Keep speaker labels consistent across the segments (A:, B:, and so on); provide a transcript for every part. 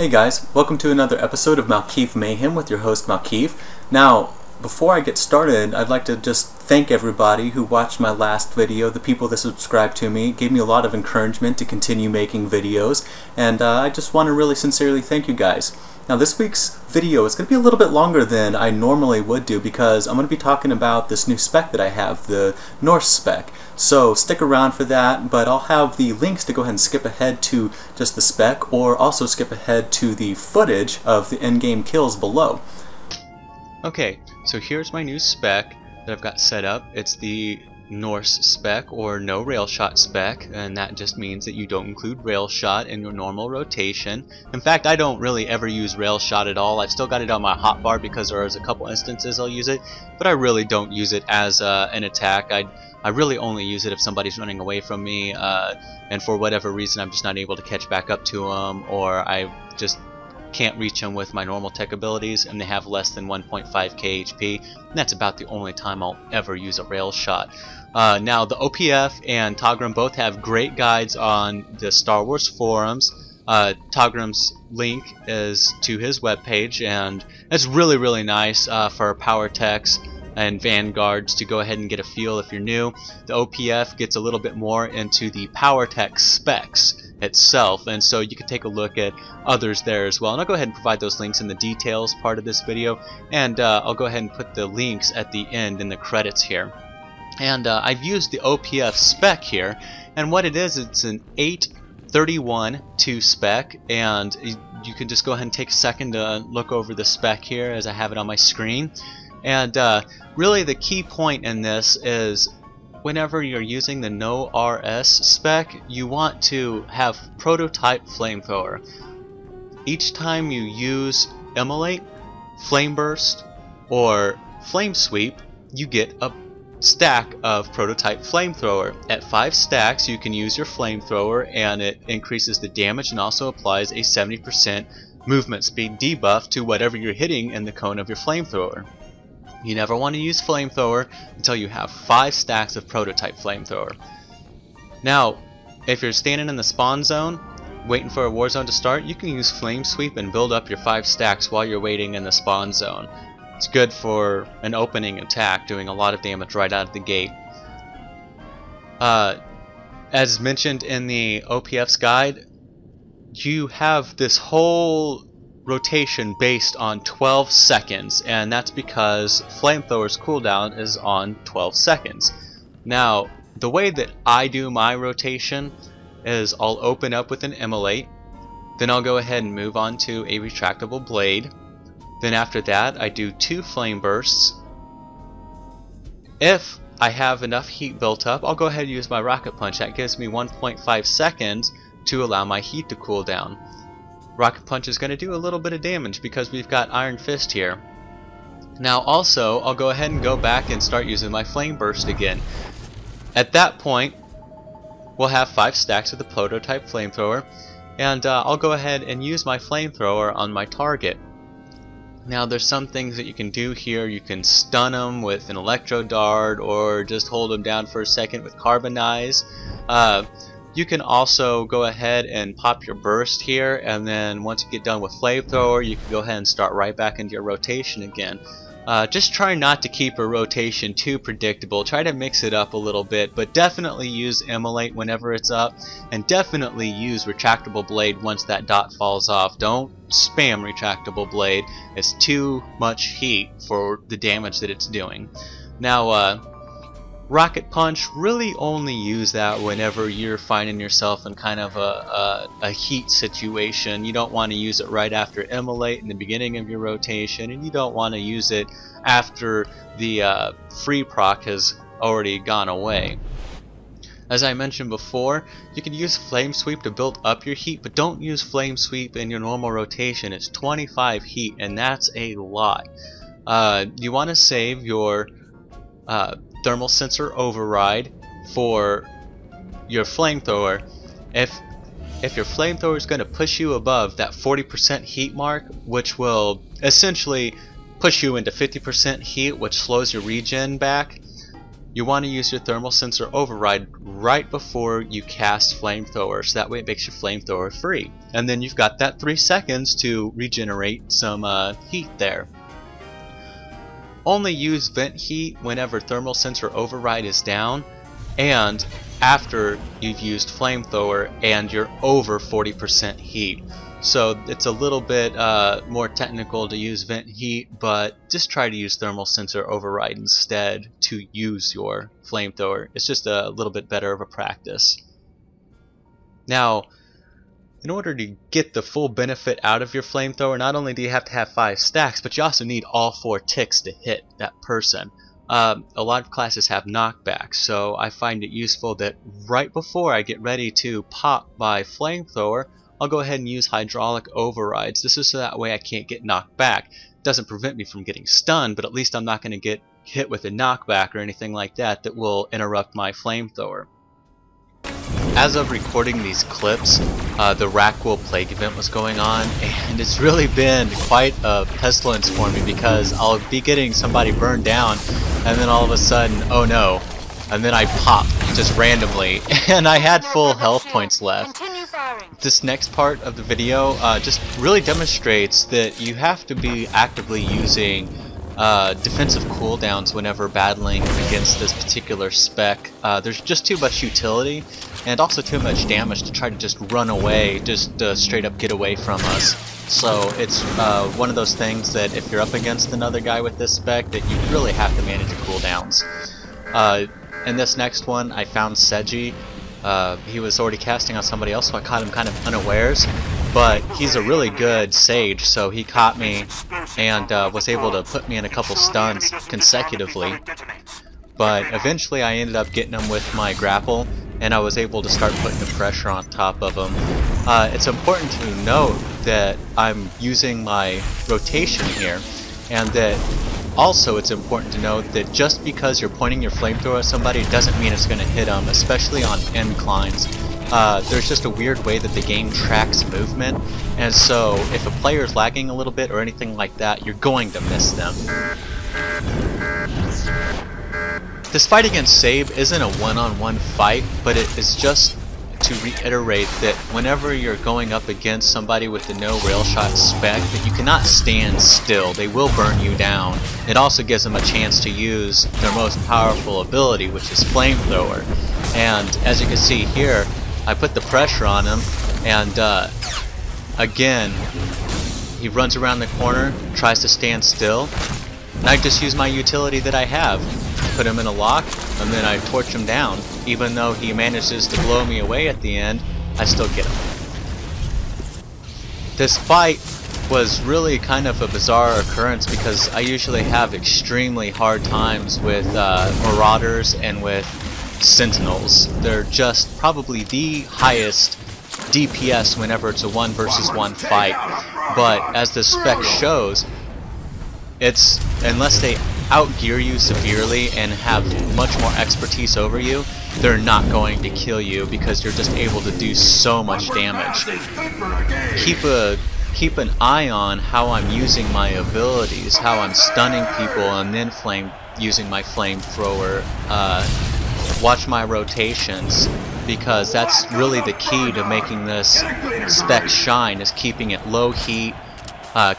A: Hey guys, welcome to another episode of Malkiv Mayhem with your host Malkiv. Now, before I get started, I'd like to just thank everybody who watched my last video, the people that subscribed to me. It gave me a lot of encouragement to continue making videos, and I just want to really sincerely thank you guys. Now this week's video is going to be a little bit longer than I normally would do because I'm going to be talking about this new spec that I have, the NORS spec. So stick around for that, but I'll have the links to go ahead and skip ahead to just the spec or also skip ahead to the footage of the in-game kills below.
B: Okay, so here's my new spec that I've got set up. It's the NORS spec, or no rail shot spec, and that just means that you don't include rail shot in your normal rotation. In fact, I don't really ever use rail shot at all. I've still got it on my hotbar because there's a couple instances I'll use it, but I really don't use it as an attack. I really only use it if somebody's running away from me, and for whatever reason I'm just not able to catch back up to them, or I just can't reach them with my normal tech abilities and they have less than 1.5k HP, and that's about the only time I'll ever use a rail shot. Now the OPF and Taugrim both have great guides on the Star Wars forums. Taugrim's link is to his webpage, and it's really nice for Powertechs and Vanguards to go ahead and get a feel if you're new. The OPF gets a little bit more into the Powertech specs itself, and so you can take a look at others there as well, and I'll go ahead and provide those links in the details part of this video, and I'll go ahead and put the links at the end in the credits here. And I've used the OPF spec here, and what it is, it's an 831-2 spec, and you can just go ahead and take a second to look over the spec here as I have it on my screen. And really the key point in this is whenever you're using the NORS spec, you want to have prototype flamethrower. Each time you use Immolate, Flame Burst, or Flame Sweep, you get a stack of prototype flamethrower. At 5 stacks you can use your flamethrower, and it increases the damage and also applies a 70% movement speed debuff to whatever you're hitting in the cone of your flamethrower. You never want to use flamethrower until you have 5 stacks of prototype flamethrower. Now, if you're standing in the spawn zone waiting for a war zone to start, you can use flame sweep and build up your 5 stacks while you're waiting in the spawn zone. It's good for an opening attack, doing a lot of damage right out of the gate. As mentioned in the OPF's guide, you have this whole rotation based on 12 seconds, and that's because flamethrower's cooldown is on 12 seconds. Now, the way that I do my rotation is I'll open up with an Immolate, then I'll go ahead and move on to a retractable blade, then after that I do 2 flame bursts. If I have enough heat built up, I'll go ahead and use my rocket punch. That gives me 1.5 seconds to allow my heat to cool down. Rocket Punch is going to do a little bit of damage because we've got Iron Fist here. Now also, I'll go ahead and go back and start using my Flame Burst again. At that point, we'll have 5 stacks of the prototype flamethrower, and I'll go ahead and use my flamethrower on my target. Now there's some things that you can do here. You can stun them with an electro dart, or just hold them down for a second with carbonize. You can also go ahead and pop your burst here, and then once you get done with flamethrower, you can go ahead and start right back into your rotation again. Just try not to keep a rotation too predictable. Try to mix it up a little bit, but definitely use Immolate whenever it's up, and definitely use retractable blade once that dot falls off. Don't spam retractable blade. It's too much heat for the damage that it's doing. Now, Rocket Punch, really only use that whenever you're finding yourself in kind of a heat situation. You don't want to use it right after Immolate in the beginning of your rotation, and you don't want to use it after the free proc has already gone away. As I mentioned before, you can use Flame Sweep to build up your heat, but don't use Flame Sweep in your normal rotation. It's 25 heat, and that's a lot. You want to save your thermal sensor override for your flamethrower. If your flamethrower is going to push you above that 40% heat mark, which will essentially push you into 50% heat, which slows your regen back, you want to use your thermal sensor override right before you cast flamethrower, so that way it makes your flamethrower free. And then you've got that 3 seconds to regenerate some heat there. Only use vent heat whenever thermal sensor override is down, and after you've used flamethrower and you're over 40% heat. So it's a little bit more technical to use vent heat, but just try to use thermal sensor override instead to use your flamethrower. It's just a little bit better of a practice. Now, in order to get the full benefit out of your flamethrower, not only do you have to have 5 stacks, but you also need all 4 ticks to hit that person. A lot of classes have knockback, so I find it useful that right before I get ready to pop my flamethrower, I'll go ahead and use hydraulic overrides. This is so that way I can't get knocked back. It doesn't prevent me from getting stunned, but at least I'm not going to get hit with a knockback or anything like that that will interrupt my flamethrower. As of recording these clips, the Rackwool Plague event was going on, and it's really been quite a pestilence for me because I'll be getting somebody burned down, and then all of a sudden, oh no, and then I pop just randomly, and I had full health points left. This next part of the video just really demonstrates that you have to be actively using defensive cooldowns whenever battling against this particular spec. There's just too much utility and also too much damage to try to just run away, just straight up get away from us. So it's one of those things that if you're up against another guy with this spec, that you really have to manage your cooldowns. In this next one, I found Seji. He was already casting on somebody else, so I caught him kind of unawares. But he's a really good sage, so he caught me and was able to put me in a couple stuns consecutively. But eventually I ended up getting him with my grapple, and I was able to start putting the pressure on top of him. It's important to note that I'm using my rotation here, and that also it's important to note that just because you're pointing your flamethrower at somebody doesn't mean it's going to hit them, especially on inclines. There's just a weird way that the game tracks movement, and so if a player is lagging a little bit or anything like that, you're going to miss them. This fight against Sabe isn't a one-on-one fight, but it is just to reiterate that whenever you're going up against somebody with the no rail shot spec, that you cannot stand still. They will burn you down. It also gives them a chance to use their most powerful ability, which is flamethrower. And as you can see here, I put the pressure on him, and again, he runs around the corner, tries to stand still, and I just use my utility that I have. Put him in a lock, and then I torch him down. Even though he manages to blow me away at the end, I still get him. This fight was really kind of a bizarre occurrence because I usually have extremely hard times with Marauders and with Sentinels. They're just probably the highest DPS whenever it's a 1 versus 1 fight. But as the spec shows, it's unless they outgear you severely and have much more expertise over you, they're not going to kill you because you're just able to do so much damage. Keep an eye on how I'm using my abilities, how I'm stunning people, and then using my flamethrower. Watch my rotations, because that's really the key to making this spec shine, is keeping it low heat,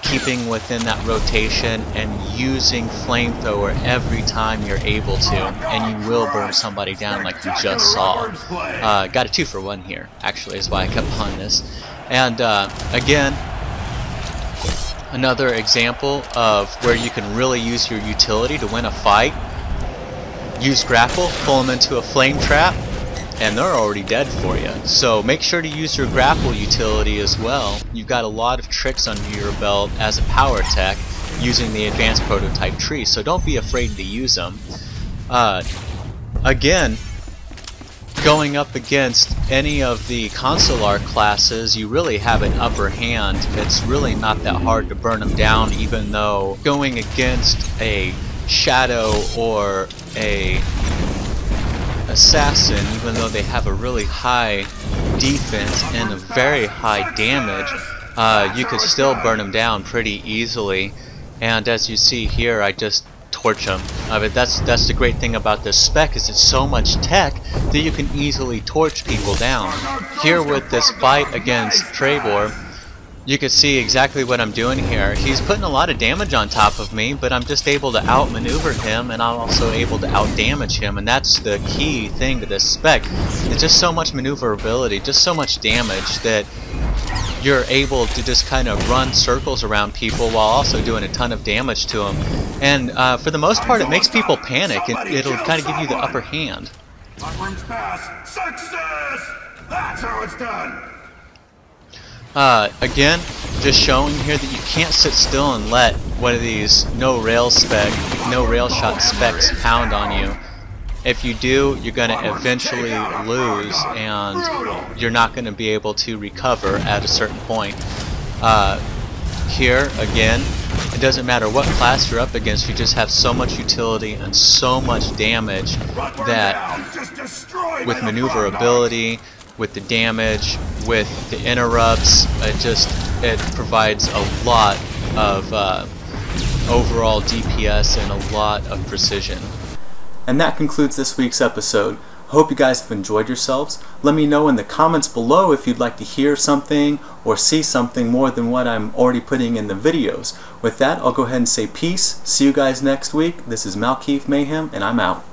B: keeping within that rotation, and using flamethrower every time you're able to, and you will burn somebody down like you just saw. Got a 2-for-1 here, actually, is why I kept on this. And again, another example of where you can really use your utility to win a fight. Use grapple, pull them into a flame trap, and they're already dead for you. So make sure to use your grapple utility as well. You've got a lot of tricks under your belt as a Powertech using the advanced prototype tree, so don't be afraid to use them. Again, going up against any of the consular classes, you really have an upper hand. It's really not that hard to burn them down, even though going against a Shadow or a Assassin, even though they have a really high defense and a very high damage, you could still burn them down pretty easily. And as you see here, I just torch them But that's the great thing about this spec, is it's so much tech that you can easily torch people down. Here with this fight against Trebor, you can see exactly what I'm doing here. He's putting a lot of damage on top of me, but I'm just able to outmaneuver him, and I'm also able to outdamage him, and that's the key thing to this spec. It's just so much maneuverability, just so much damage that you're able to just kind of run circles around people while also doing a ton of damage to them. And for the most part, it makes people panic. It'll kind of give you the upper hand.
C: Taugrim's pass. Success! That's how it's done.
B: Again, just showing here that you can't sit still and let one of these no rail shot specs pound on you. If you do, you're going to eventually lose, and you're not going to be able to recover at a certain point. Here, again, it doesn't matter what class you're up against, you just have so much utility and so much damage that with maneuverability, with the damage, with the interrupts, it provides a lot of overall DPS and a lot of precision.
A: And that concludes this week's episode. Hope you guys have enjoyed yourselves. Let me know in the comments below if you'd like to hear something or see something more than what I'm already putting in the videos. With that, I'll go ahead and say peace. See you guys next week. This is Malkiv Mayhem, and I'm out.